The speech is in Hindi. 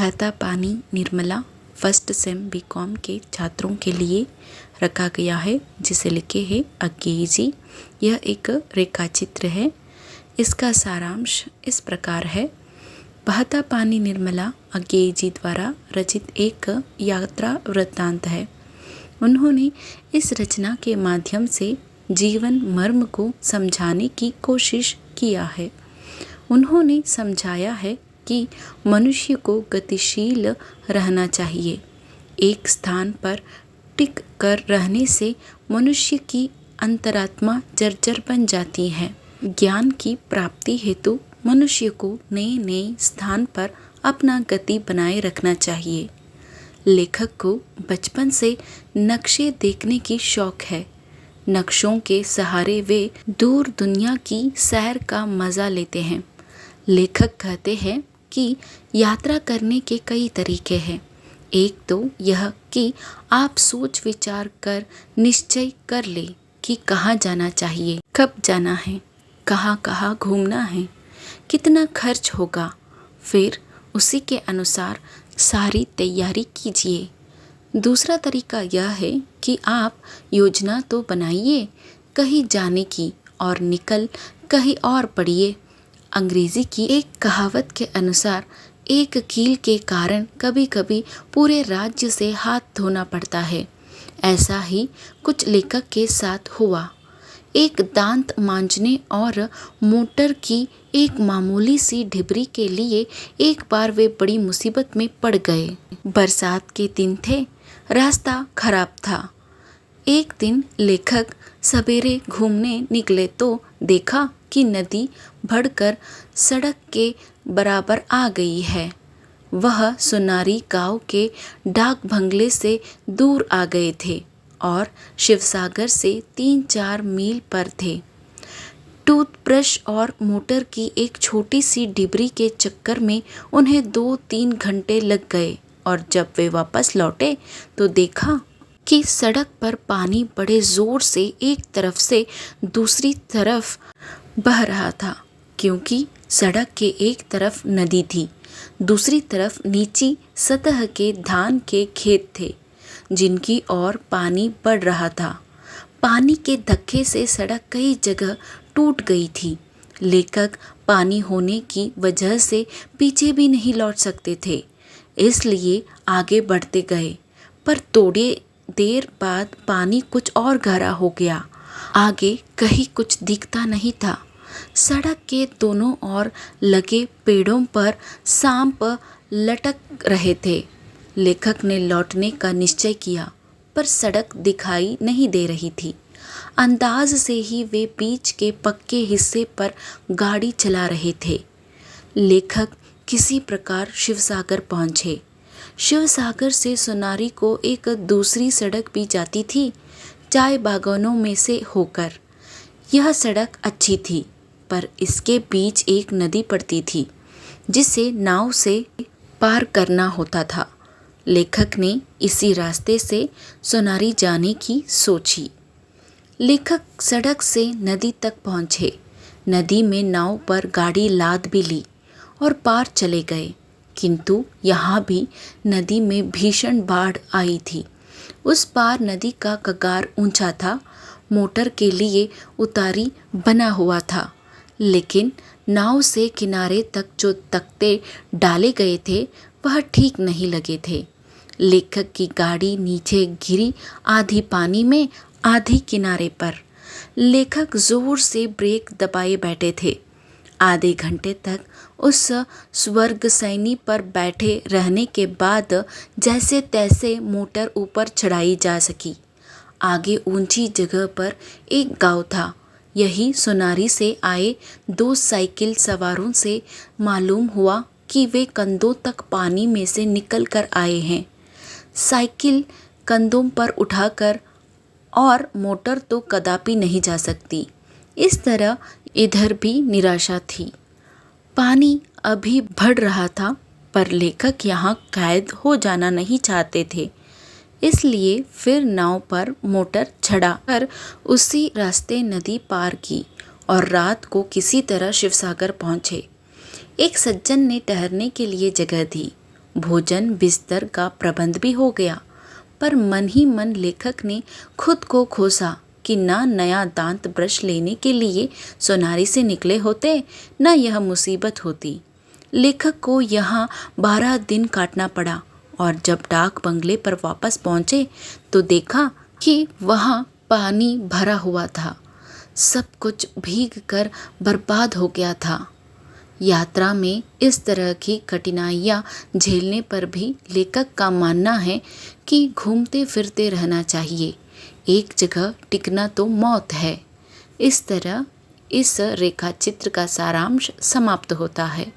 बहता पानी निर्मला फर्स्ट सेम बीकॉम के छात्रों के लिए रखा गया है, जिसे लिखे हैं अज्ञेय जी। यह एक रेखा चित्र है। इसका सारांश इस प्रकार है। बहता पानी निर्मला अज्ञेय जी द्वारा रचित एक यात्रा वृत्तांत है। उन्होंने इस रचना के माध्यम से जीवन मर्म को समझाने की कोशिश किया है। उन्होंने समझाया है कि मनुष्य को गतिशील रहना चाहिए। एक स्थान पर टिक कर रहने से मनुष्य की अंतरात्मा जर्जर बन जाती है। ज्ञान की प्राप्ति हेतु मनुष्य को नए नए स्थान पर अपना गति बनाए रखना चाहिए। लेखक को बचपन से नक्शे देखने की शौक है। नक्शों के सहारे वे दूर दुनिया की सैर का मजा लेते हैं। लेखक कहते हैं कि यात्रा करने के कई तरीके हैं। एक तो यह कि आप सोच विचार कर निश्चय कर ले कि कहाँ जाना चाहिए, कब जाना है, कहाँ कहाँ घूमना है, कितना खर्च होगा। फिर उसी के अनुसार सारी तैयारी कीजिए। दूसरा तरीका यह है कि आप योजना तो बनाइए कहीं जाने की और निकल कहीं और पड़िए। अंग्रेजी की एक कहावत के अनुसार एक कील के कारण कभी कभी पूरे राज्य से हाथ धोना पड़ता है। ऐसा ही कुछ लेखक के साथ हुआ। एक दांत मांजने और मोटर की एक मामूली सी ढिबरी के लिए एक बार वे बड़ी मुसीबत में पड़ गए। बरसात के दिन थे, रास्ता खराब था। एक दिन लेखक सवेरे घूमने निकले तो देखा कि नदी बढ़कर सड़क के बराबर आ गई है। वह सुनारी गांव के डाक बंगले से दूर आ गए थे और शिवसागर से 3-4 मील पर थे। टूथब्रश और मोटर की एक छोटी सी डिबरी के चक्कर में उन्हें 2-3 घंटे लग गए और जब वे वापस लौटे तो देखा कि सड़क पर पानी बड़े जोर से एक तरफ से दूसरी तरफ बह रहा था, क्योंकि सड़क के एक तरफ नदी थी, दूसरी तरफ नीची सतह के धान के खेत थे जिनकी ओर पानी बढ़ रहा था। पानी के धक्के से सड़क कई जगह टूट गई थी। लेखक पानी होने की वजह से पीछे भी नहीं लौट सकते थे, इसलिए आगे बढ़ते गए। पर थोड़ी देर बाद पानी कुछ और गहरा हो गया। आगे कहीं कुछ दिखता नहीं था। सड़क के दोनों ओर लगे पेड़ों पर सांप लटक रहे थे। लेखक ने लौटने का निश्चय किया, पर सड़क दिखाई नहीं दे रही थी। अंदाज से ही वे बीच के पक्के हिस्से पर गाड़ी चला रहे थे। लेखक किसी प्रकार शिवसागर पहुंचे। शिवसागर से सोनारी को एक दूसरी सड़क भी जाती थी, चाय बागानों में से होकर। यह सड़क अच्छी थी, पर इसके बीच एक नदी पड़ती थी जिसे नाव से पार करना होता था। लेखक ने इसी रास्ते से सोनारी जाने की सोची। लेखक सड़क से नदी तक पहुँचे। नदी में नाव पर गाड़ी लाद भी ली और पार चले गए, किंतु यहाँ भी नदी में भीषण बाढ़ आई थी। उस पार नदी का कगार ऊंचा था, मोटर के लिए उतारी बना हुआ था, लेकिन नाव से किनारे तक जो तख्ते डाले गए थे वह ठीक नहीं लगे थे। लेखक की गाड़ी नीचे गिरी, आधी पानी में आधी किनारे पर। लेखक जोर से ब्रेक दबाए बैठे थे। आधे घंटे तक उस स्वर्ग सैनी पर बैठे रहने के बाद जैसे तैसे मोटर ऊपर चढ़ाई जा सकी। आगे ऊंची जगह पर एक गांव था। यही सोनारी से आए 2 साइकिल सवारों से मालूम हुआ कि वे कंधों तक पानी में से निकल कर आए हैं। साइकिल कंधों पर उठाकर और मोटर तो कदापि नहीं जा सकती। इस तरह इधर भी निराशा थी। पानी अभी बढ़ रहा था, पर लेखक यहाँ कैद हो जाना नहीं चाहते थे, इसलिए फिर नाव पर मोटर चढ़ाकर उसी रास्ते नदी पार की और रात को किसी तरह शिवसागर पहुँचे। एक सज्जन ने ठहरने के लिए जगह दी। भोजन बिस्तर का प्रबंध भी हो गया, पर मन ही मन लेखक ने खुद को कोसा कि ना नया दांत ब्रश लेने के लिए सोनारी से निकले होते, न यह मुसीबत होती। लेखक को यहाँ 12 दिन काटना पड़ा और जब डाक बंगले पर वापस पहुँचे तो देखा कि वहाँ पानी भरा हुआ था। सब कुछ भीग कर बर्बाद हो गया था। यात्रा में इस तरह की कठिनाइयाँ झेलने पर भी लेखक का मानना है कि घूमते फिरते रहना चाहिए, एक जगह टिकना तो मौत है। इस तरह इस रेखा चित्र का सारांश समाप्त होता है।